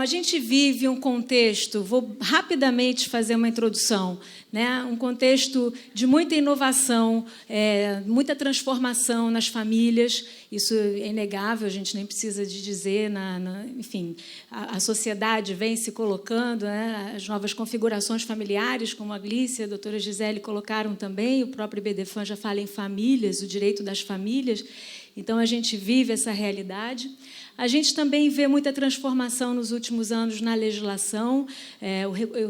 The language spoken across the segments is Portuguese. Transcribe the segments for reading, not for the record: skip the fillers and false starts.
gente vive um contexto, vou rapidamente fazer uma introdução, né? Um contexto de muita inovação, muita transformação nas famílias, isso é inegável, a gente nem precisa de dizer, enfim, a sociedade vem se colocando, né? As novas configurações familiares, como a Glícia e a doutora Gisele colocaram também, o próprio IBDFAN já fala em famílias, o direito das famílias, então a gente vive essa realidade. A gente também vê muita transformação nos últimos anos na legislação,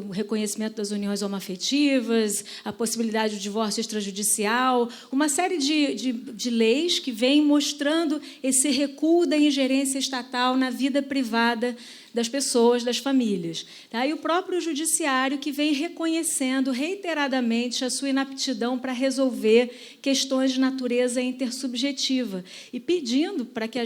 o reconhecimento das uniões homoafetivas, a possibilidade do divórcio extrajudicial, uma série de leis que vêm mostrando esse recuo da ingerência estatal na vida privada das pessoas, das famílias. Tá? E o próprio judiciário que vem reconhecendo reiteradamente a sua inaptidão para resolver questões de natureza intersubjetiva e pedindo para que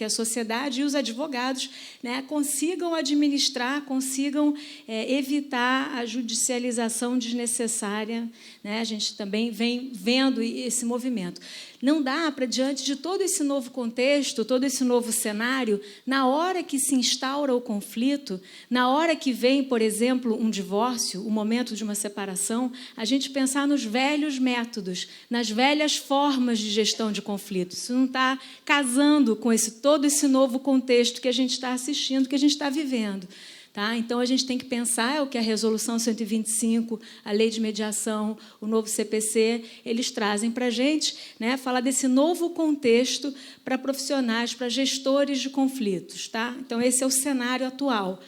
a sociedade e os advogados, né, consigam administrar, consigam evitar a judicialização desnecessária. Né? A gente também vem vendo esse movimento. Não dá para, diante de todo esse novo contexto, todo esse novo cenário, na hora que se instaura o conflito, na hora que vem, por exemplo, um divórcio, o momento de uma separação, a gente pensar nos velhos métodos, nas velhas formas de gestão de conflitos. Isso não está casando com todo esse novo contexto que a gente está assistindo, que a gente está vivendo. Tá? Então, a gente tem que pensar o que a Resolução 125, a Lei de Mediação, o novo CPC, eles trazem para a gente, né, falar desse novo contexto para profissionais, para gestores de conflitos. Tá? Então, esse é o cenário atual.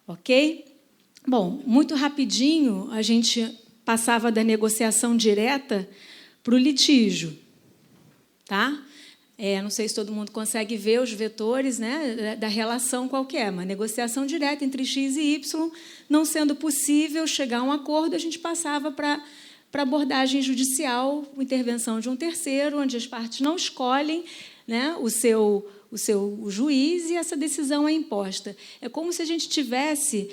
Ok? Bom, muito rapidinho, a gente passava da negociação direta para o litígio. Tá? Não sei se todo mundo consegue ver os vetores, né, da relação qualquer, uma negociação direta entre X e Y, não sendo possível chegar a um acordo, a gente passava para abordagem judicial, intervenção de um terceiro, onde as partes não escolhem, né, o seu juiz e essa decisão é imposta. É como se a gente tivesse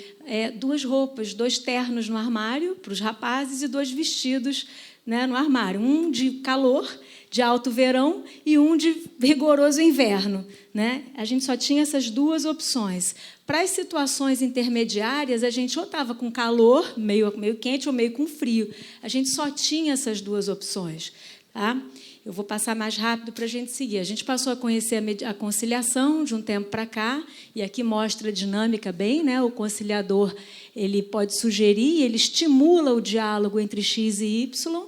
duas roupas, 2 ternos no armário para os rapazes e 2 vestidos, né, no armário, um de calor, de alto verão, e um de rigoroso inverno. Né? A gente só tinha essas 2 opções. Para as situações intermediárias, a gente ou estava com calor, meio quente, ou meio com frio. A gente só tinha essas 2 opções. Tá? Eu vou passar mais rápido para a gente seguir. A gente passou a conhecer a conciliação de um tempo para cá, e aqui mostra a dinâmica bem, né? O conciliador ele pode sugerir, ele estimula o diálogo entre X e Y.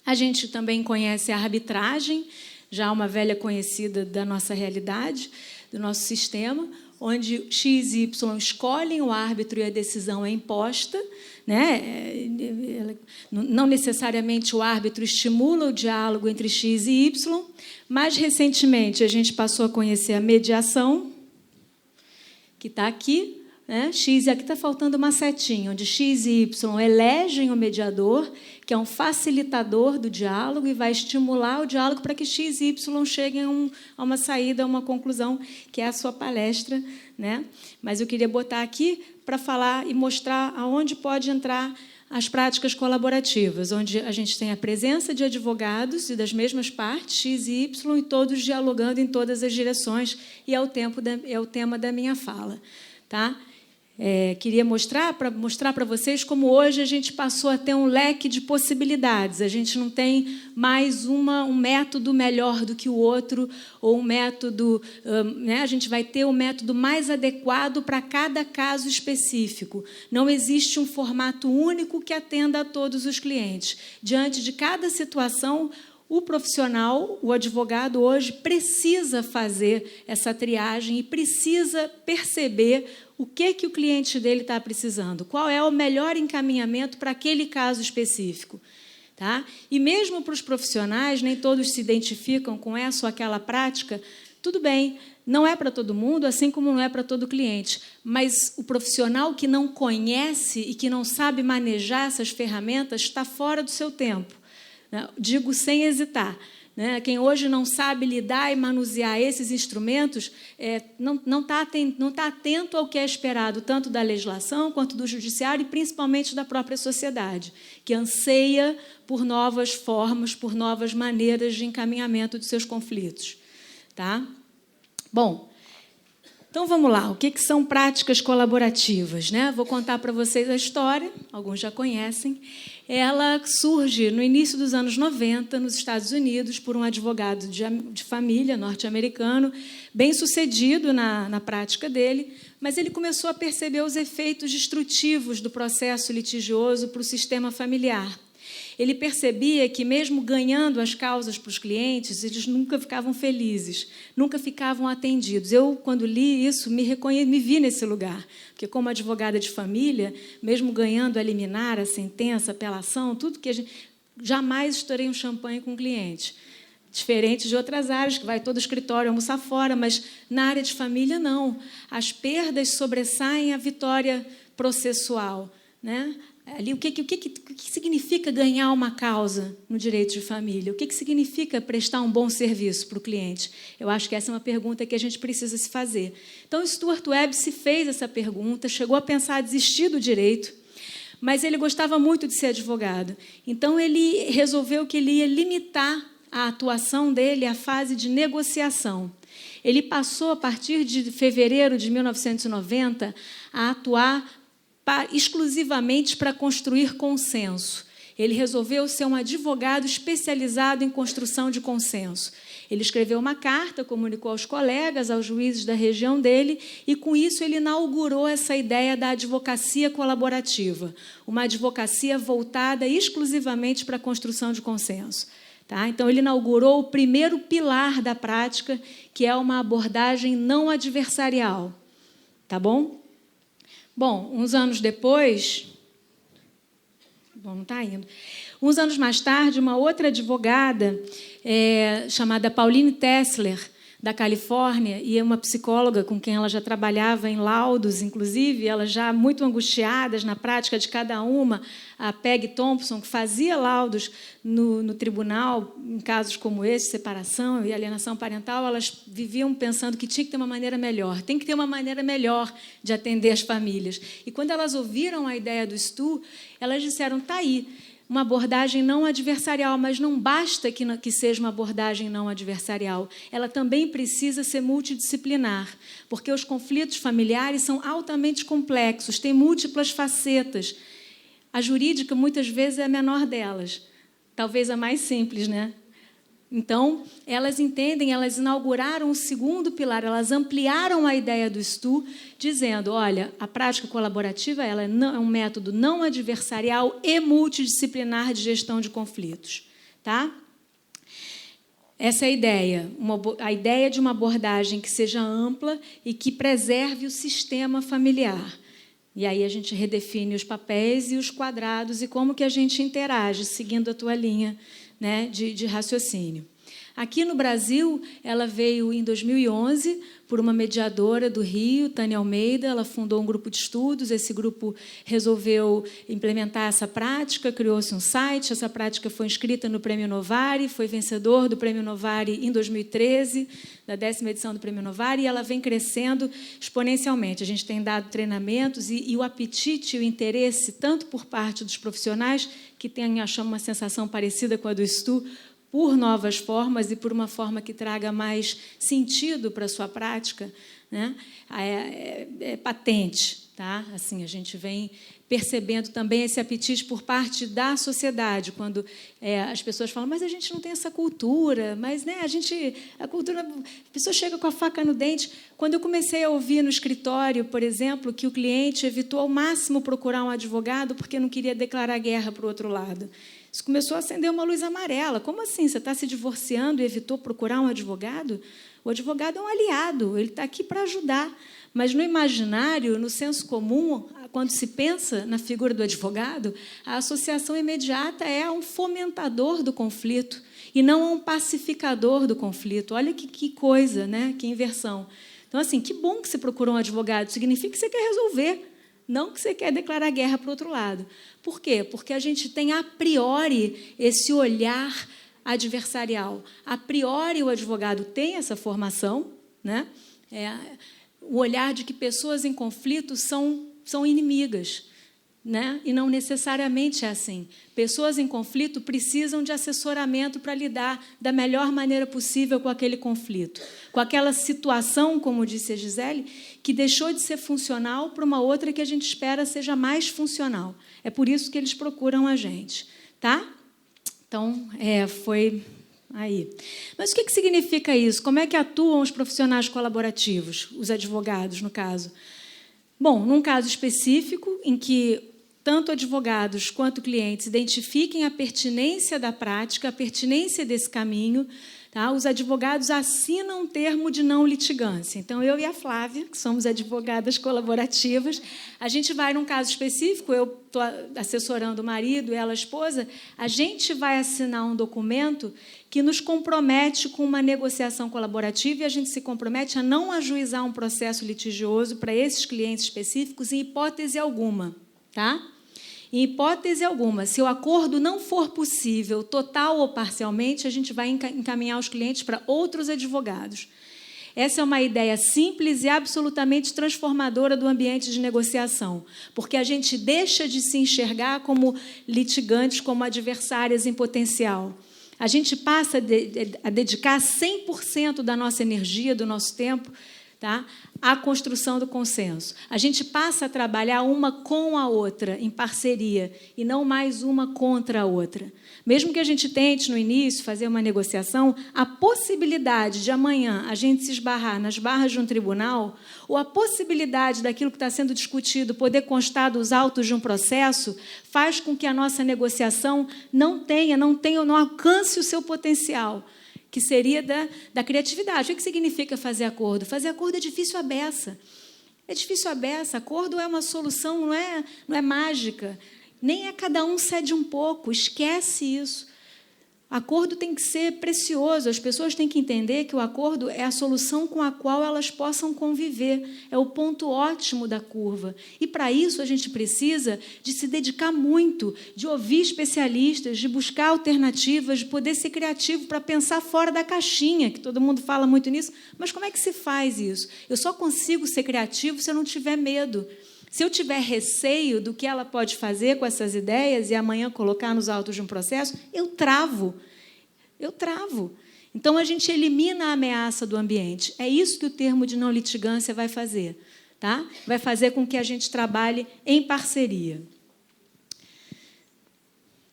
A gente também conhece a arbitragem, já uma velha conhecida da nossa realidade, do nosso sistema, onde X e Y escolhem o árbitro e a decisão é imposta. Né? Não necessariamente o árbitro estimula o diálogo entre X e Y. Mais recentemente, a gente passou a conhecer a mediação, que está aqui. Né? X, aqui está faltando uma setinha, onde X e Y elegem o mediador, que é um facilitador do diálogo, e vai estimular o diálogo para que X e Y cheguem a uma saída, a uma conclusão, que é a sua palestra. Né? Mas eu queria botar aqui para falar e mostrar aonde pode entrar as práticas colaborativas, onde a gente tem a presença de advogados e das mesmas partes, X e Y, e todos dialogando em todas as direções, e é o tema da minha fala. Tá? Queria mostrar para vocês como hoje a gente passou a ter um leque de possibilidades. A gente não tem mais um método melhor do que o outro, ou um método... né? A gente vai ter o método mais adequado para cada caso específico. Não existe um formato único que atenda a todos os clientes. Diante de cada situação, o profissional, o advogado, hoje, precisa fazer essa triagem e precisa perceber o que o cliente dele está precisando, qual é o melhor encaminhamento para aquele caso específico. Tá? E mesmo para os profissionais, nem todos se identificam com essa ou aquela prática, tudo bem, não é para todo mundo, assim como não é para todo cliente, mas o profissional que não conhece e que não sabe manejar essas ferramentas está fora do seu tempo. Digo sem hesitar. Né? Quem hoje não sabe lidar e manusear esses instrumentos não está atento ao que é esperado, tanto da legislação quanto do judiciário e, principalmente, da própria sociedade, que anseia por novas formas, por novas maneiras de encaminhamento de seus conflitos. Tá? Bom, Então, vamos lá. O que são práticas colaborativas, né? Vou contar para vocês a história, alguns já conhecem. Ela surge no início dos anos 90, nos Estados Unidos, por um advogado de família norte-americano, bem-sucedido na prática dele, mas ele começou a perceber os efeitos destrutivos do processo litigioso para o sistema familiar. Ele percebia que, mesmo ganhando as causas para os clientes, eles nunca ficavam felizes, nunca ficavam atendidos. Eu, quando li isso, me vi nesse lugar, porque, como advogada de família, mesmo ganhando a liminar, a sentença, a apelação, tudo que a gente... Jamais estourei um champanhe com o cliente. Diferente de outras áreas, que vai todo o escritório almoçar fora, mas na área de família, não. As perdas sobressaem a vitória processual, né? Ali, o que significa ganhar uma causa no direito de família? O que significa prestar um bom serviço para o cliente? Eu acho que essa é uma pergunta que a gente precisa se fazer. Então, Stuart Webb se fez essa pergunta, chegou a pensar em desistir do direito, mas ele gostava muito de ser advogado. Então, ele resolveu que ele ia limitar a atuação dele à fase de negociação. Ele passou, a partir de fevereiro de 1990, a atuar exclusivamente para construir consenso. Ele resolveu ser um advogado especializado em construção de consenso. Ele escreveu uma carta, comunicou aos colegas, aos juízes da região dele, e, com isso, ele inaugurou essa ideia da advocacia colaborativa, uma advocacia voltada exclusivamente para a construção de consenso. Tá? Então, ele inaugurou o primeiro pilar da prática, que é uma abordagem não adversarial. Tá bom? Bom, uns anos depois... Bom, não está indo. Uns anos mais tarde, uma outra advogada, chamada Pauline Tessler, da Califórnia, e é uma psicóloga com quem ela já trabalhava em laudos, inclusive, elas já muito angustiadas na prática de cada uma, a Peg Thompson, que fazia laudos no tribunal, em casos como esse, separação e alienação parental, elas viviam pensando que tinha que ter uma maneira melhor, tem que ter uma maneira melhor de atender as famílias. E, quando elas ouviram a ideia do Stu, elas disseram, está aí, uma abordagem não adversarial, mas não basta que seja uma abordagem não adversarial. Ela também precisa ser multidisciplinar, porque os conflitos familiares são altamente complexos, têm múltiplas facetas. A jurídica, muitas vezes, é a menor delas, talvez a mais simples, né? Então, elas entendem, elas inauguraram o segundo pilar, elas ampliaram a ideia do Stu, dizendo, olha, a prática colaborativa ela é um método não adversarial e multidisciplinar de gestão de conflitos. Tá? Essa é a ideia, a ideia de uma abordagem que seja ampla e que preserve o sistema familiar. E aí a gente redefine os papéis e os quadrados e como que a gente interage, seguindo a tua linha, né, de raciocínio. Aqui no Brasil, ela veio em 2011 por uma mediadora do Rio, Tânia Almeida. Ela fundou um grupo de estudos. Esse grupo resolveu implementar essa prática, criou-se um site. Essa prática foi inscrita no Prêmio Novari, foi vencedor do Prêmio Novari em 2013, da 10ª edição do Prêmio Novari, e ela vem crescendo exponencialmente. A gente tem dado treinamentos e o apetite e o interesse, tanto por parte dos profissionais, que têm, achamos, uma sensação parecida com a do Stu, por novas formas e por uma forma que traga mais sentido para a sua prática, né? É patente. Tá? Assim, a gente vem percebendo também esse apetite por parte da sociedade, quando as pessoas falam, mas a gente não tem essa cultura, mas, né, a cultura, a pessoa chega com a faca no dente. Quando eu comecei a ouvir no escritório, por exemplo, que o cliente evitou ao máximo procurar um advogado porque não queria declarar guerra para o outro lado, isso começou a acender uma luz amarela. Como assim? Você está se divorciando e evitou procurar um advogado? O advogado é um aliado, ele está aqui para ajudar. Mas, no imaginário, no senso comum, quando se pensa na figura do advogado, a associação imediata é a um fomentador do conflito e não a um pacificador do conflito. Olha que coisa, né? Que inversão. Então, assim, que bom que você procurou um advogado. Significa que você quer resolver, não que você quer declarar guerra para o outro lado. Por quê? Porque a gente tem, a priori, esse olhar adversarial. A priori, o advogado tem essa formação, né? O olhar de que pessoas em conflito são inimigas. né? E não necessariamente é assim. Pessoas em conflito precisam de assessoramento para lidar da melhor maneira possível com aquele conflito, com aquela situação, como disse a Gisele, que deixou de ser funcional para uma outra que a gente espera seja mais funcional. É por isso que eles procuram a gente, tá? Então, foi aí. Mas o que significa isso? Como é que atuam os profissionais colaborativos, os advogados, no caso? Bom, num caso específico, em que tanto advogados quanto clientes identifiquem a pertinência da prática, a pertinência desse caminho, tá? Os advogados assinam um termo de não litigância. Então, eu e a Flávia, que somos advogadas colaborativas, a gente vai, num caso específico, eu estou assessorando o marido, ela a esposa, a gente vai assinar um documento que nos compromete com uma negociação colaborativa e a gente se compromete a não ajuizar um processo litigioso para esses clientes específicos em hipótese alguma, tá? Em hipótese alguma, se o acordo não for possível, total ou parcialmente, a gente vai encaminhar os clientes para outros advogados. Essa é uma ideia simples e absolutamente transformadora do ambiente de negociação, porque a gente deixa de se enxergar como litigantes, como adversárias em potencial. A gente passa a dedicar 100% da nossa energia, do nosso tempo, tá? A construção do consenso. A gente passa a trabalhar uma com a outra, em parceria, e não mais uma contra a outra. Mesmo que a gente tente, no início, fazer uma negociação, a possibilidade de amanhã a gente se esbarrar nas barras de um tribunal, ou a possibilidade daquilo que está sendo discutido poder constar dos autos de um processo, faz com que a nossa negociação não alcance o seu potencial, que seria da criatividade. O que significa fazer acordo? Fazer acordo é difícil à beça. É difícil à beça. Acordo é uma solução, não é mágica. Nem é cada um cede um pouco. Esquece isso. Acordo tem que ser precioso. As pessoas têm que entender que o acordo é a solução com a qual elas possam conviver. É o ponto ótimo da curva. E, para isso, a gente precisa de se dedicar muito, de ouvir especialistas, de buscar alternativas, de poder ser criativo para pensar fora da caixinha, que todo mundo fala muito nisso. Mas como é que se faz isso? Eu só consigo ser criativo se eu não tiver medo. Se eu tiver receio do que ela pode fazer com essas ideias e amanhã colocar nos autos de um processo, eu travo. Eu travo. Então, a gente elimina a ameaça do ambiente. É isso que o termo de não litigância vai fazer. Tá? Vai fazer com que a gente trabalhe em parceria.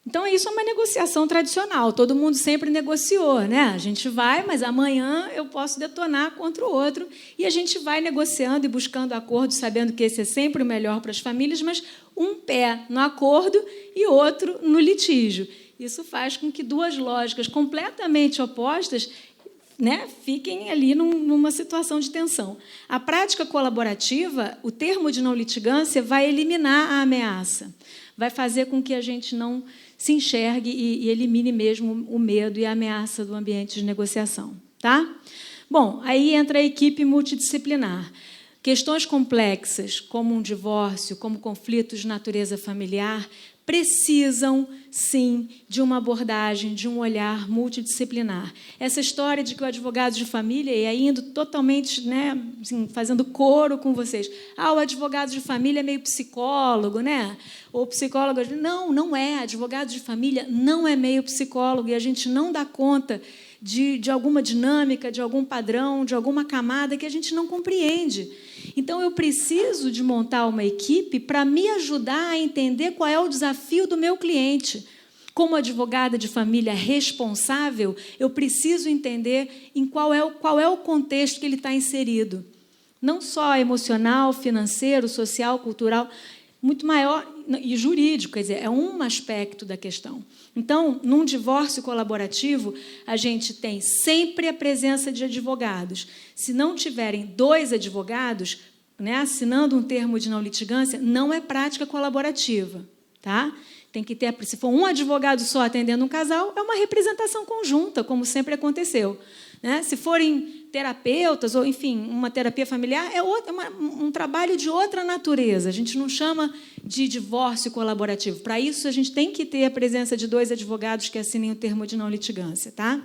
Então, isso é uma negociação tradicional. Todo mundo sempre negociou, né? A gente vai, mas amanhã eu posso detonar contra o outro. E a gente vai negociando e buscando acordo, sabendo que esse é sempre o melhor para as famílias, mas um pé no acordo e outro no litígio. Isso faz com que duas lógicas completamente opostas, né, fiquem ali numa situação de tensão. A prática colaborativa, o termo de não litigância, vai eliminar a ameaça. Vai fazer com que a gente não se enxergue e elimine mesmo o medo e a ameaça do ambiente de negociação. Tá? Bom, aí entra a equipe multidisciplinar. Questões complexas, como um divórcio, como conflitos de natureza familiar, precisam, sim, de uma abordagem, de um olhar multidisciplinar. Essa história de que o advogado de família, e aí indo totalmente, né, assim, fazendo coro com vocês, o advogado de família é meio psicólogo, né? Ou psicólogo... Não é. Advogado de família não é meio psicólogo, e a gente não dá conta de alguma dinâmica, de algum padrão, de alguma camada que a gente não compreende. Então, eu preciso de montar uma equipe para me ajudar a entender qual é o desafio do meu cliente. Como advogada de família responsável, eu preciso entender qual é o contexto que ele está inserido. Não só emocional, financeiro, social, cultural, muito maior, e jurídico, quer dizer, é um aspecto da questão. Então, num divórcio colaborativo, a gente tem sempre a presença de advogados. Se não tiverem 2 advogados, né, assinando um termo de não litigância, não é prática colaborativa. Tá? Tem que ter, se for um advogado só atendendo um casal, é uma representação conjunta, como sempre aconteceu. Né? Se forem terapeutas, ou, enfim, uma terapia familiar, é um trabalho de outra natureza. A gente não chama de divórcio colaborativo. Para isso, a gente tem que ter a presença de 2 advogados que assinem o termo de não litigância. Tá?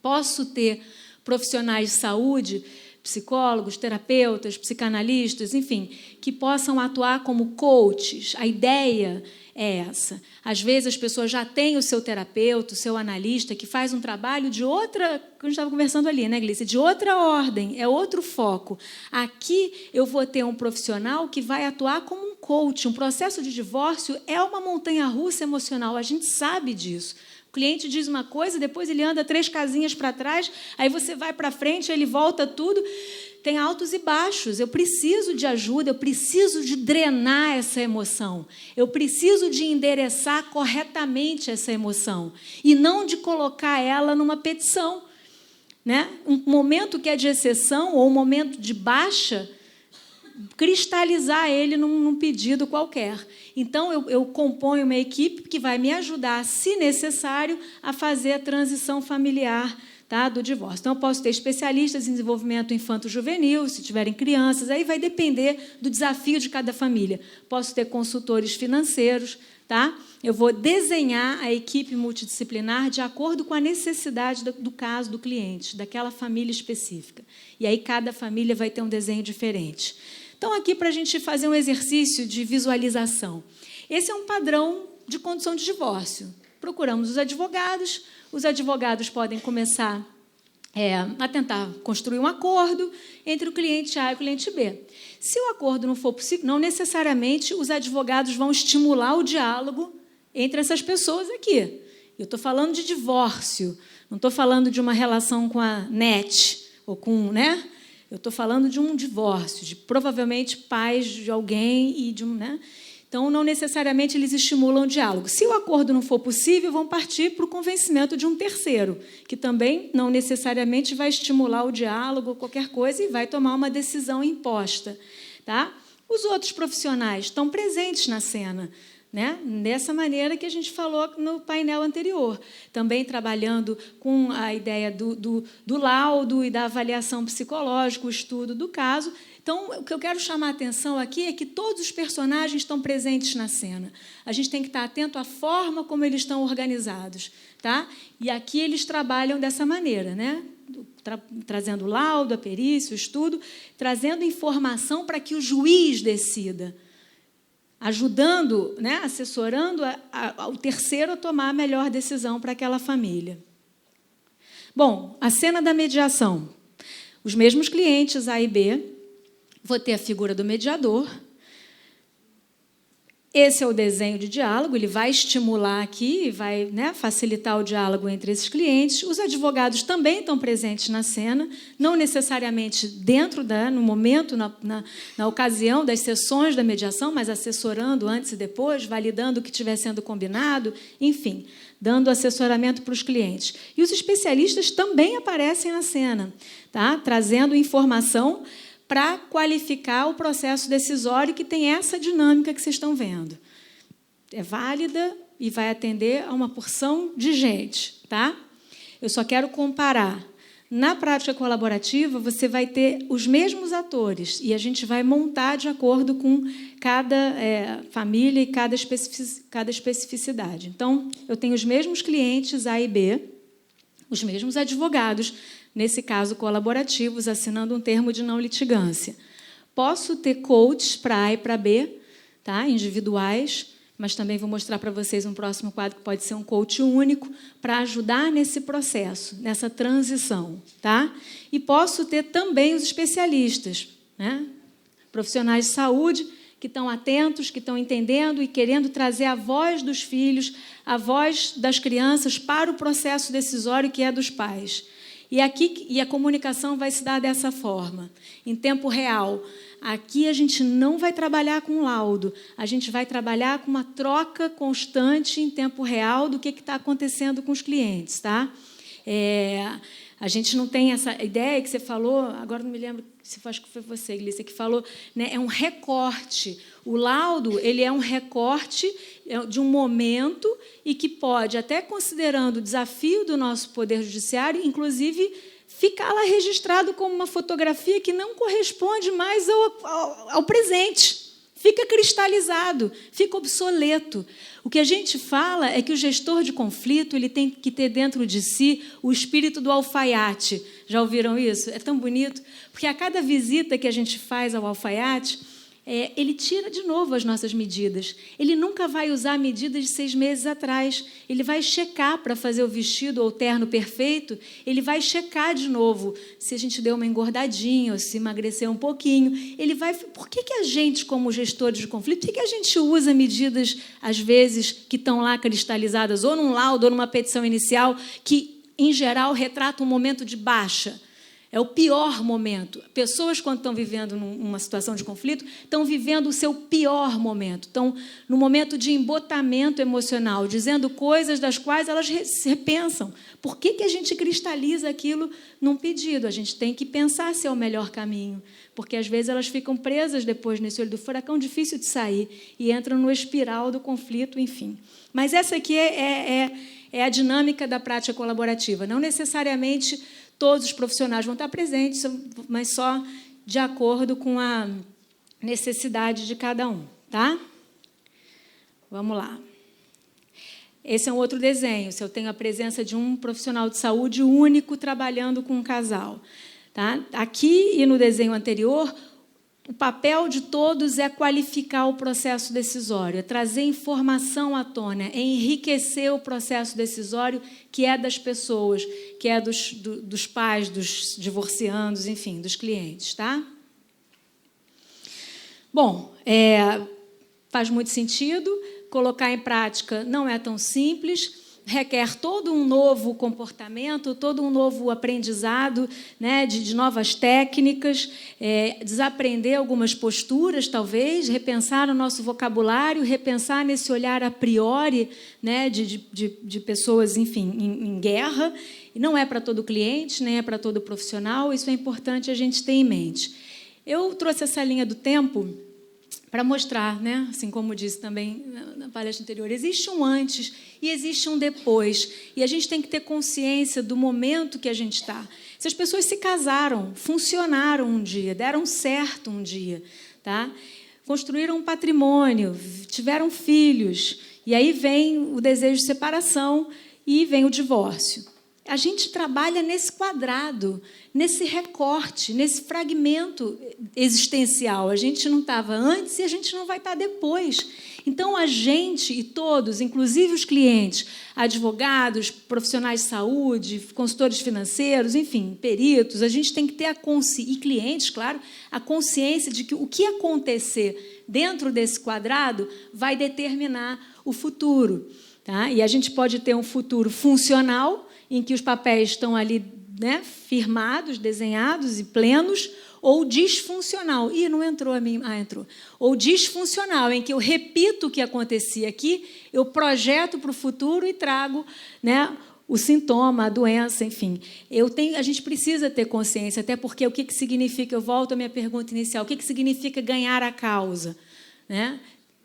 Posso ter profissionais de saúde psicólogos, terapeutas, psicanalistas, enfim, que possam atuar como coaches. A ideia é essa. Às vezes as pessoas já têm o seu terapeuta, o seu analista, que faz um trabalho de outra, que a gente estava conversando ali, né, Glícia? De outra ordem, é outro foco. Aqui eu vou ter um profissional que vai atuar como um coach. Um processo de divórcio é uma montanha-russa emocional, a gente sabe disso. O cliente diz uma coisa, depois ele anda 3 casinhas para trás, aí você vai para frente, ele volta tudo. Tem altos e baixos. Eu preciso de ajuda, eu preciso de drenar essa emoção. Eu preciso de endereçar corretamente essa emoção e não de colocar ela numa petição, né? Um momento que é de exceção ou um momento de baixa, cristalizar ele num pedido qualquer. Então, eu componho uma equipe que vai me ajudar, se necessário, a fazer a transição familiar, tá, do divórcio. Então, eu posso ter especialistas em desenvolvimento infanto-juvenil, se tiverem crianças, aí vai depender do desafio de cada família. Posso ter consultores financeiros, tá? Eu vou desenhar a equipe multidisciplinar de acordo com a necessidade do caso do cliente, daquela família específica. E aí cada família vai ter um desenho diferente. Então, aqui, para a gente fazer um exercício de visualização. Esse é um padrão de condução de divórcio. Procuramos os advogados podem começar a tentar construir um acordo entre o cliente A e o cliente B. Se o acordo não for possível, não necessariamente os advogados vão estimular o diálogo entre essas pessoas aqui. Eu estou falando de divórcio, não estou falando de uma relação com a NET, ou com, né? Eu estou falando de um divórcio, de provavelmente pais de alguém e de um, né? Então, não necessariamente eles estimulam o diálogo. Se o acordo não for possível, vão partir para o convencimento de um terceiro, que também não necessariamente vai estimular o diálogo ou qualquer coisa e vai tomar uma decisão imposta, tá? Os outros profissionais estão presentes na cena, né? Dessa maneira que a gente falou no painel anterior, também trabalhando com a ideia do laudo e da avaliação psicológica, o estudo do caso. Então, o que eu quero chamar a atenção aqui é que todos os personagens estão presentes na cena. A gente tem que estar atento à forma como eles estão organizados, tá? E aqui eles trabalham dessa maneira, né? Trazendo o laudo, a perícia, o estudo, trazendo informação para que o juiz decida, ajudando, né, assessorando o terceiro a tomar a melhor decisão para aquela família. Bom, a cena da mediação. Os mesmos clientes, A e B, vou ter a figura do mediador. Esse é o desenho de diálogo, ele vai estimular aqui, vai, né, facilitar o diálogo entre esses clientes. Os advogados também estão presentes na cena, não necessariamente dentro no momento, na ocasião das sessões da mediação, mas assessorando antes e depois, validando o que estiver sendo combinado, enfim, dando assessoramento para os clientes. E os especialistas também aparecem na cena, tá? Trazendo informação para qualificar o processo decisório que tem essa dinâmica que vocês estão vendo. É válida e vai atender a uma porção de gente, tá? Eu só quero comparar. Na prática colaborativa, você vai ter os mesmos atores e a gente vai montar de acordo com cada família e cada especificidade. Então, eu tenho os mesmos clientes, A e B, os mesmos advogados, nesse caso colaborativos, assinando um termo de não litigância. Posso ter coaches para A e para B, tá? Individuais, mas também vou mostrar para vocês um próximo quadro que pode ser um coach único para ajudar nesse processo, nessa transição, tá? E posso ter também os especialistas, né? Profissionais de saúde que estão atentos, que estão entendendo e querendo trazer a voz dos filhos, a voz das crianças para o processo decisório que é dos pais. E a comunicação vai se dar dessa forma, em tempo real. Aqui a gente não vai trabalhar com laudo, a gente vai trabalhar com uma troca constante em tempo real do que está acontecendo com os clientes, tá? A gente não tem essa ideia que você falou, agora não me lembro, acho que foi você, Glícia, que falou, né, é um recorte. O laudo ele é um recorte de um momento e que pode, até considerando o desafio do nosso Poder Judiciário, inclusive, ficar lá registrado como uma fotografia que não corresponde mais ao presente. fica cristalizado, fica obsoleto. O que a gente fala é que o gestor de conflito ele tem que ter dentro de si o espírito do alfaiate. Já ouviram isso? É tão bonito, porque a cada visita que a gente faz ao alfaiate, ele tira de novo as nossas medidas. Ele nunca vai usar medidas de 6 meses atrás. Ele vai checar para fazer o vestido ou o terno perfeito. Ele vai checar de novo se a gente deu uma engordadinha ou se emagreceu um pouquinho. Ele vai. Por que a gente, como gestores de conflito, por que a gente usa medidas, às vezes, que estão lá cristalizadas, ou num laudo, ou numa petição inicial, que, em geral, retratam um momento de baixa? É o pior momento. Pessoas, quando estão vivendo uma situação de conflito, estão vivendo o seu pior momento. Estão no momento de embotamento emocional, dizendo coisas das quais elas se repensam. Por que a gente cristaliza aquilo num pedido? A gente tem que pensar se é o melhor caminho, porque, às vezes, elas ficam presas depois nesse olho do furacão, difícil de sair, e entram no espiral do conflito, enfim. Mas essa aqui é a dinâmica da prática colaborativa. Não necessariamente todos os profissionais vão estar presentes, mas só de acordo com a necessidade de cada um, tá? Vamos lá. Esse é um outro desenho. Se eu tenho a presença de um profissional de saúde único trabalhando com um casal, tá? Aqui e no desenho anterior, o papel de todos é qualificar o processo decisório, é trazer informação à tona, é enriquecer o processo decisório que é das pessoas, que é dos pais, dos divorciandos, enfim, dos clientes, tá? Bom, faz muito sentido, colocar em prática não é tão simples, requer todo um novo comportamento, todo um novo aprendizado, né, de novas técnicas, desaprender algumas posturas, talvez, repensar o nosso vocabulário, repensar nesse olhar a priori, né, de pessoas, enfim, em guerra. E não é para todo cliente, nem é para todo profissional, isso é importante a gente ter em mente. Eu trouxe essa linha do tempo para mostrar, né, assim como disse também na palestra anterior, existe um antes e existe um depois. E a gente tem que ter consciência do momento que a gente está. Se as pessoas se casaram, funcionaram um dia, deram certo um dia, tá? Construíram um patrimônio, tiveram filhos, e aí vem o desejo de separação e vem o divórcio. A gente trabalha nesse quadrado, nesse recorte, nesse fragmento existencial. A gente não estava antes e a gente não vai estar depois. Então, a gente e todos, inclusive os clientes, advogados, profissionais de saúde, consultores financeiros, enfim, peritos, a gente tem que ter e clientes, claro, a consciência de que o que acontecer dentro desse quadrado vai determinar o futuro. Tá? E a gente pode ter um futuro funcional, em que os papéis estão ali, né, firmados, desenhados e plenos, ou disfuncional. Ih, não entrou a mim. Ah, entrou. Ou disfuncional, em que eu repito o que acontecia aqui, eu projeto para o futuro e trago, né, o sintoma, a doença, enfim. A gente precisa ter consciência, até porque o que significa, eu volto à minha pergunta inicial, o que significa ganhar a causa? Né?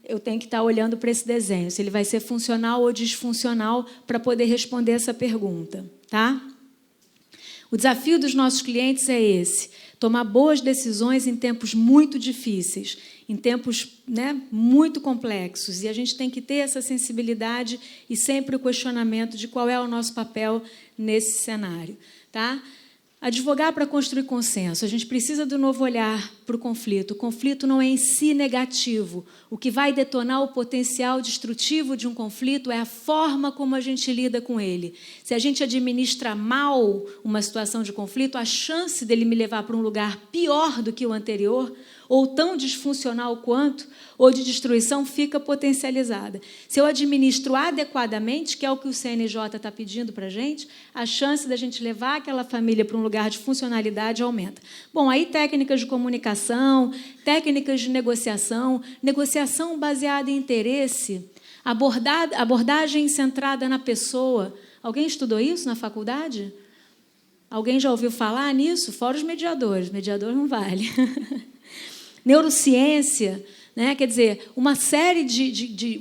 Eu tenho que estar olhando para esse desenho, se ele vai ser funcional ou disfuncional, para poder responder essa pergunta. Tá? O desafio dos nossos clientes é esse, tomar boas decisões em tempos muito difíceis, em tempos, né, muito complexos. E a gente tem que ter essa sensibilidade e sempre o questionamento de qual é o nosso papel nesse cenário. Tá? Advogar para construir consenso. A gente precisa do novo olhar para o conflito. O conflito não é em si negativo. O que vai detonar o potencial destrutivo de um conflito é a forma como a gente lida com ele. Se a gente administra mal uma situação de conflito, a chance dele me levar para um lugar pior do que o anterior, ou tão disfuncional quanto, ou de destruição, fica potencializada. Se eu administro adequadamente, que é o que o CNJ está pedindo para a gente, a chance da gente levar aquela família para um lugar de funcionalidade aumenta. Bom, aí técnicas de comunicação, técnicas de negociação baseada em interesse, abordagem centrada na pessoa. Alguém estudou isso na faculdade? Alguém já ouviu falar nisso? Fora os mediadores. Mediador não vale. Neurociência, né? Quer dizer, uma série de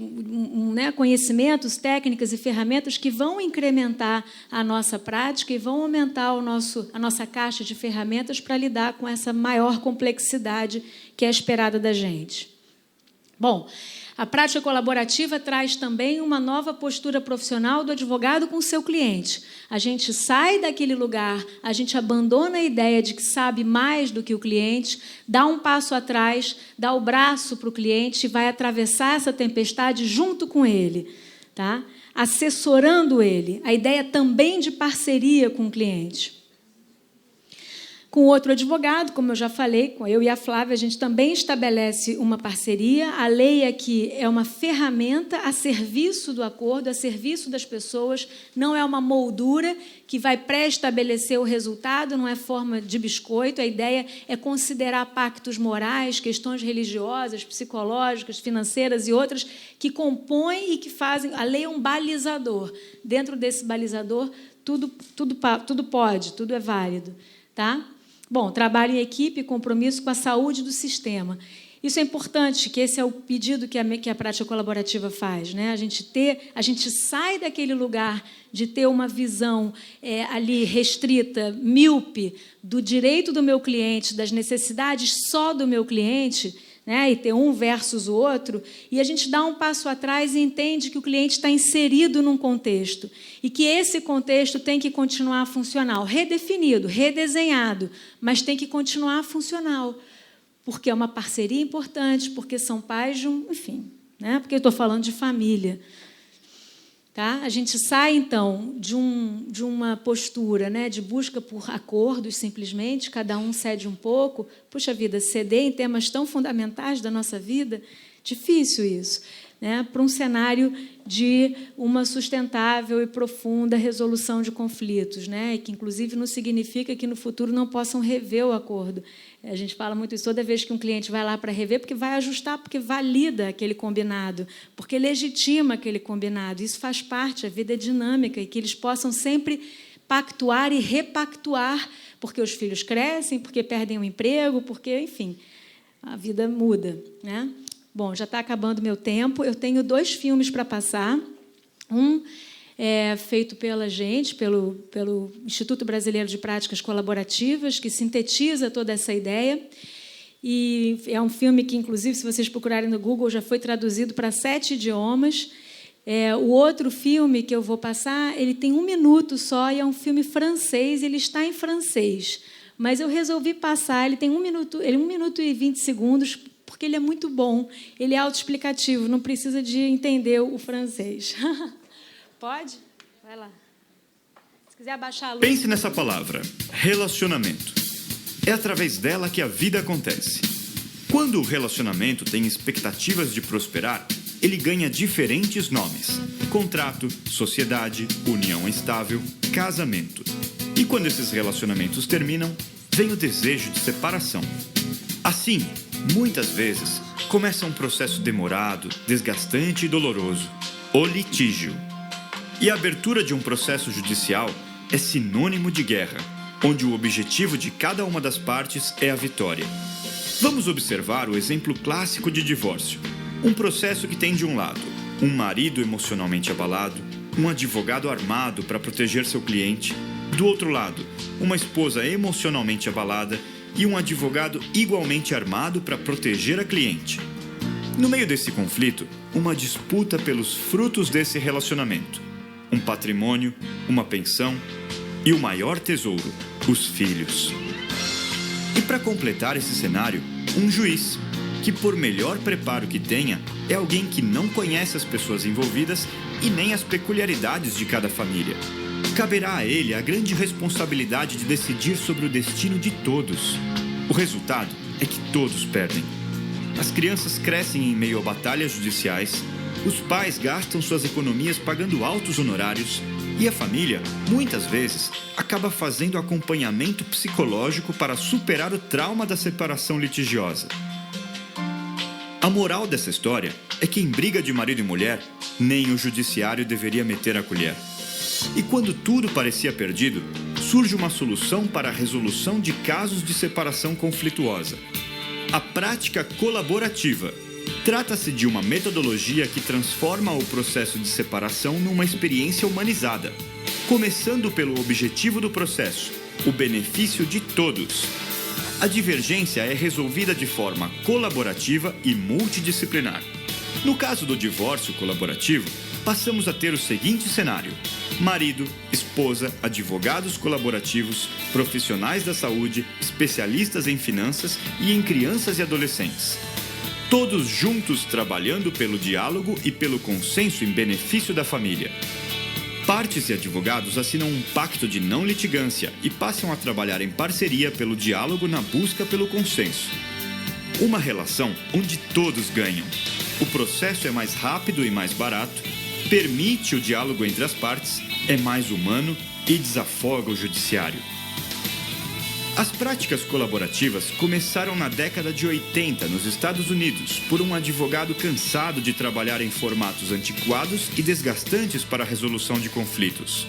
conhecimentos, técnicas e ferramentas que vão incrementar a nossa prática e vão aumentar a nossa caixa de ferramentas para lidar com essa maior complexidade que é esperada da gente. Bom, a prática colaborativa traz também uma nova postura profissional do advogado com o seu cliente. A gente sai daquele lugar, a gente abandona a ideia de que sabe mais do que o cliente, dá um passo atrás, dá o braço para o cliente e vai atravessar essa tempestade junto com ele, tá? Assessorando ele. A ideia também de parceria com o cliente. Com outro advogado, como eu já falei, com eu e a Flávia, a gente também estabelece uma parceria. A lei aqui é uma ferramenta a serviço do acordo, a serviço das pessoas, não é uma moldura que vai pré-estabelecer o resultado, não é forma de biscoito. A ideia é considerar pactos morais, questões religiosas, psicológicas, financeiras e outras que compõem e que fazem... A lei é um balizador. Dentro desse balizador, tudo pode, tudo é válido, tá? Bom, trabalho em equipe e compromisso com a saúde do sistema. Isso é importante, que esse é o pedido que a prática colaborativa faz, né? A gente sai daquele lugar de ter uma visão ali restrita, míope, do direito do meu cliente, das necessidades só do meu cliente, né? E ter um versus o outro, e a gente dá um passo atrás e entende que o cliente está inserido num contexto e que esse contexto tem que continuar funcional, redefinido, redesenhado, mas tem que continuar funcional, porque é uma parceria importante, porque são pais de um... Enfim, né? Porque eu estou falando de família. Tá? A gente sai, então, de uma postura, né, de busca por acordos, simplesmente, cada um cede um pouco. Puxa vida, ceder em temas tão fundamentais da nossa vida, difícil isso, né, para um cenário de uma sustentável e profunda resolução de conflitos, né, e que, inclusive, não significa que, no futuro, não possam rever o acordo. A gente fala muito isso toda vez que um cliente vai lá para rever, porque vai ajustar, porque valida aquele combinado, porque legitima aquele combinado. Isso faz parte, a vida é dinâmica, e que eles possam sempre pactuar e repactuar, porque os filhos crescem, porque perdem o emprego, porque, enfim, a vida muda, né? Bom, já está acabando o meu tempo. Eu tenho 2 filmes para passar. Um feito pela gente, pelo Instituto Brasileiro de Práticas Colaborativas, que sintetiza toda essa ideia. E é um filme que, inclusive, se vocês procurarem no Google, já foi traduzido para 7 idiomas. O outro filme que eu vou passar, ele tem 1 minuto só, e é um filme francês, ele está em francês. Mas eu resolvi passar, ele tem 1 minuto, 1 minuto e 20 segundos, porque ele é muito bom, ele é autoexplicativo, não precisa de entender o francês. Pode? Vai lá. Se quiser abaixar a luz... Pense nessa palavra, relacionamento. É através dela que a vida acontece. Quando o relacionamento tem expectativas de prosperar, ele ganha diferentes nomes: contrato, sociedade, união estável, casamento. E quando esses relacionamentos terminam, vem o desejo de separação. Assim, muitas vezes, começa um processo demorado, desgastante e doloroso, o litígio. E a abertura de um processo judicial é sinônimo de guerra, onde o objetivo de cada uma das partes é a vitória. Vamos observar o exemplo clássico de divórcio. Um processo que tem, de um lado, um marido emocionalmente abalado, um advogado armado para proteger seu cliente, do outro lado, uma esposa emocionalmente abalada e um advogado igualmente armado para proteger a cliente. No meio desse conflito, uma disputa pelos frutos desse relacionamento. Um patrimônio, uma pensão e o maior tesouro, os filhos. E para completar esse cenário, um juiz, que por melhor preparo que tenha, é alguém que não conhece as pessoas envolvidas e nem as peculiaridades de cada família. Caberá a ele a grande responsabilidade de decidir sobre o destino de todos. O resultado é que todos perdem. As crianças crescem em meio a batalhas judiciais, os pais gastam suas economias pagando altos honorários e a família, muitas vezes, acaba fazendo acompanhamento psicológico para superar o trauma da separação litigiosa. A moral dessa história é que em briga de marido e mulher, nem o judiciário deveria meter a colher. E quando tudo parecia perdido, surge uma solução para a resolução de casos de separação conflituosa. A prática colaborativa. Trata-se de uma metodologia que transforma o processo de separação numa experiência humanizada, começando pelo objetivo do processo, o benefício de todos. A divergência é resolvida de forma colaborativa e multidisciplinar. No caso do divórcio colaborativo, passamos a ter o seguinte cenário: marido, esposa, advogados colaborativos, profissionais da saúde, especialistas em finanças e em crianças e adolescentes. Todos juntos trabalhando pelo diálogo e pelo consenso em benefício da família. Partes e advogados assinam um pacto de não litigância e passam a trabalhar em parceria pelo diálogo na busca pelo consenso. Uma relação onde todos ganham. O processo é mais rápido e mais barato, permite o diálogo entre as partes, é mais humano e desafoga o judiciário. As práticas colaborativas começaram na década de 80 nos Estados Unidos por um advogado cansado de trabalhar em formatos antiquados e desgastantes para a resolução de conflitos.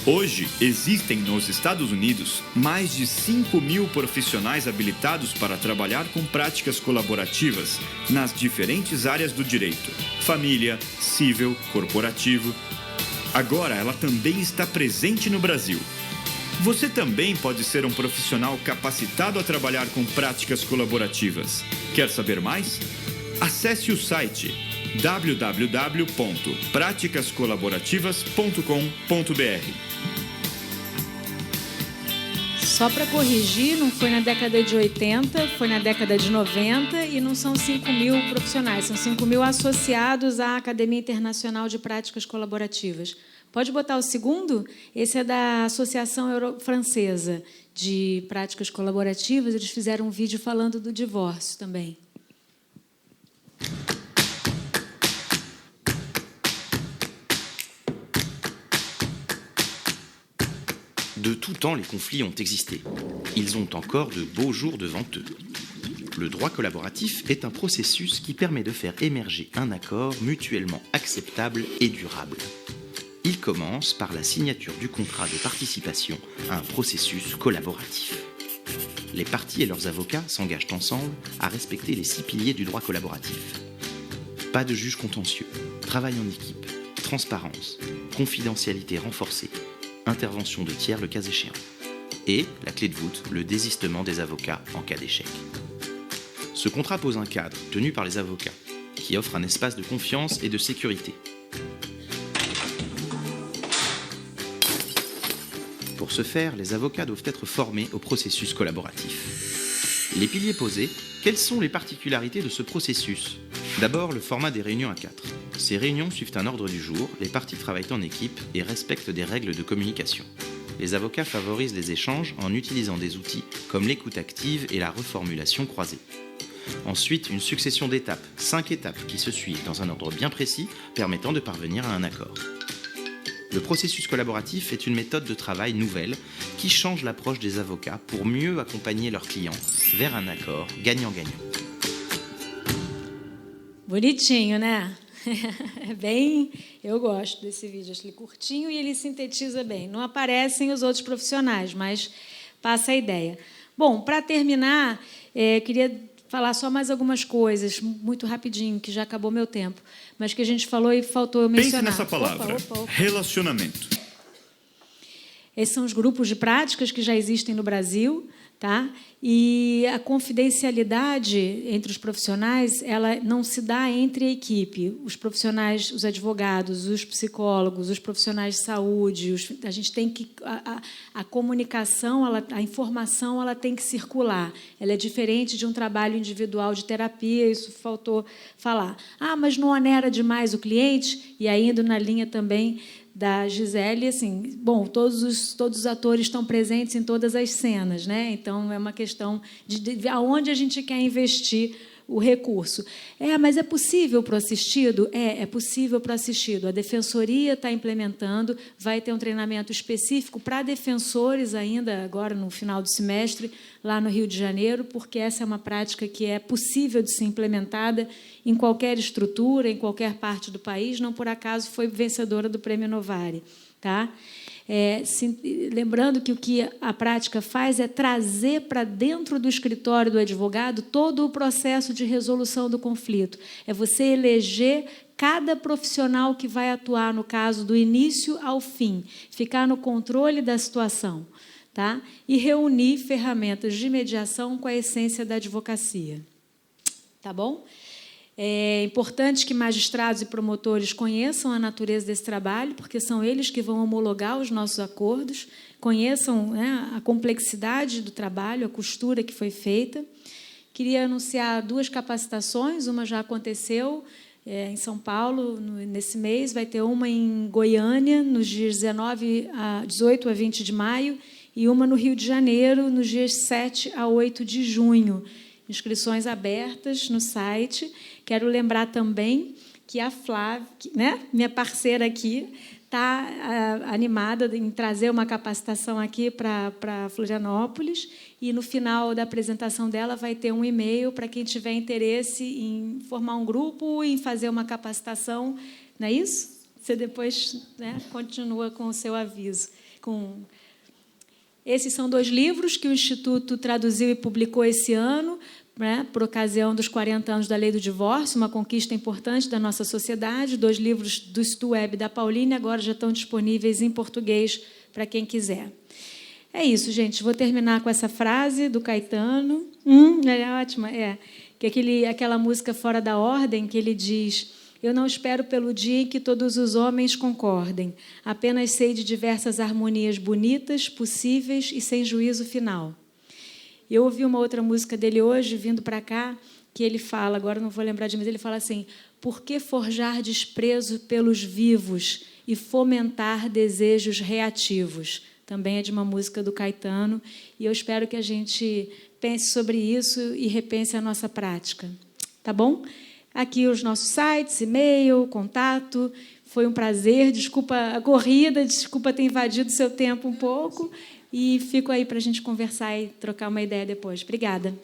Hoje, existem nos Estados Unidos mais de 5.000 profissionais habilitados para trabalhar com práticas colaborativas nas diferentes áreas do direito: família, civil, corporativo. Agora, ela também está presente no Brasil. Você também pode ser um profissional capacitado a trabalhar com práticas colaborativas. Quer saber mais? Acesse o site www.praticascolaborativas.com.br. Só para corrigir, não foi na década de 80, foi na década de 90 e não são 5.000 profissionais, são 5.000 associados à Academia Internacional de Práticas Colaborativas. Pode botar o segundo? Esse é da Associação Francesa de Práticas Colaborativas. Eles fizeram um vídeo falando do divórcio também. De tout temps, les conflits ont existé. Ils ont encore de beaux jours devant eux. Le droit collaboratif est un processus qui permet de faire émerger un accord mutuellement acceptable et durable. Il commence par la signature du contrat de participation à un processus collaboratif. Les parties et leurs avocats s'engagent ensemble à respecter les 6 piliers du droit collaboratif. Pas de juge contentieux, travail en équipe, transparence, confidentialité renforcée, intervention de tiers le cas échéant. Et, la clé de voûte, le désistement des avocats en cas d'échec. Ce contrat pose un cadre tenu par les avocats, qui offre un espace de confiance et de sécurité. Pour ce faire, les avocats doivent être formés au processus collaboratif. Les piliers posés, quelles sont les particularités de ce processus? D'abord, le format des réunions à 4. Ces réunions suivent un ordre du jour, les parties travaillent en équipe et respectent des règles de communication. Les avocats favorisent les échanges en utilisant des outils comme l'écoute active et la reformulation croisée. Ensuite, une succession d'étapes, 5 étapes qui se suivent dans un ordre bien précis, permettant de parvenir à un accord. Le processus collaboratif est une méthode de travail nouvelle qui change l'approche des avocats pour mieux accompagner leurs clients vers un accord gagnant-gagnant. Bonitinho, né? Eu gosto desse vídeo, acho ele curtinho e ele sintetiza bem. Não aparecem os outros profissionais, mas passa a ideia. Bom, para terminar, queria falar só mais algumas coisas, muito rapidinho, que já acabou meu tempo, mas que a gente falou e faltou mencionar. Pense nessa palavra, relacionamento. Esses são os grupos de práticas que já existem no Brasil, tá? E a confidencialidade entre os profissionais, ela não se dá entre a equipe. Os profissionais, os advogados, os psicólogos, os profissionais de saúde, a gente tem que a comunicação, a informação, ela tem que circular. Ela é diferente de um trabalho individual de terapia, isso faltou falar. Mas não onera demais o cliente? E aí, indo na linha também da Gisele, assim, bom, todos os atores estão presentes em todas as cenas, né? Então, é uma questão de aonde a gente quer investir o recurso. Mas é possível para o assistido? É possível para o assistido. A Defensoria está implementando, vai ter um treinamento específico para defensores ainda, agora no final do semestre, lá no Rio de Janeiro, porque essa é uma prática que é possível de ser implementada em qualquer estrutura, em qualquer parte do país, não por acaso foi vencedora do Prêmio Novare. Tá? Lembrando que o que a prática faz é trazer para dentro do escritório do advogado todo o processo de resolução do conflito. É você eleger cada profissional que vai atuar no caso do início ao fim, ficar no controle da situação. tá? E reunir ferramentas de mediação com a essência da advocacia. Tá bom? É importante que magistrados e promotores conheçam a natureza desse trabalho, porque são eles que vão homologar os nossos acordos, conheçam, né, a complexidade do trabalho, a costura que foi feita. Queria anunciar 2 capacitações, uma já aconteceu em São Paulo, nesse mês, vai ter uma em Goiânia, nos dias 18 a 20 de maio, e uma no Rio de Janeiro, nos dias 7 a 8 de junho. Inscrições abertas no site. Quero lembrar também que a Flávia, né, minha parceira aqui, está animada em trazer uma capacitação aqui para Florianópolis, e no final da apresentação dela vai ter um e-mail para quem tiver interesse em formar um grupo, em fazer uma capacitação, não é isso? Você depois, né, continua com o seu aviso. Esses são 2 livros que o Instituto traduziu e publicou esse ano, né, por ocasião dos 40 anos da Lei do Divórcio, uma conquista importante da nossa sociedade. 2 livros do Stu Web e da Pauline agora já estão disponíveis em português para quem quiser. É isso, gente. Vou terminar com essa frase do Caetano. É ótima. Que aquela música Fora da Ordem, que ele diz: eu não espero pelo dia em que todos os homens concordem, apenas sei de diversas harmonias bonitas, possíveis e sem juízo final. Eu ouvi uma outra música dele hoje, vindo para cá, que ele fala, agora não vou lembrar de, mas ele fala assim: por que forjar desprezo pelos vivos e fomentar desejos reativos? Também é de uma música do Caetano, e eu espero que a gente pense sobre isso e repense a nossa prática. Tá bom? Aqui os nossos sites, e-mail, contato. Foi um prazer, desculpa a corrida, desculpa ter invadido o seu tempo um pouco, e fico aí para a gente conversar e trocar uma ideia depois. Obrigada.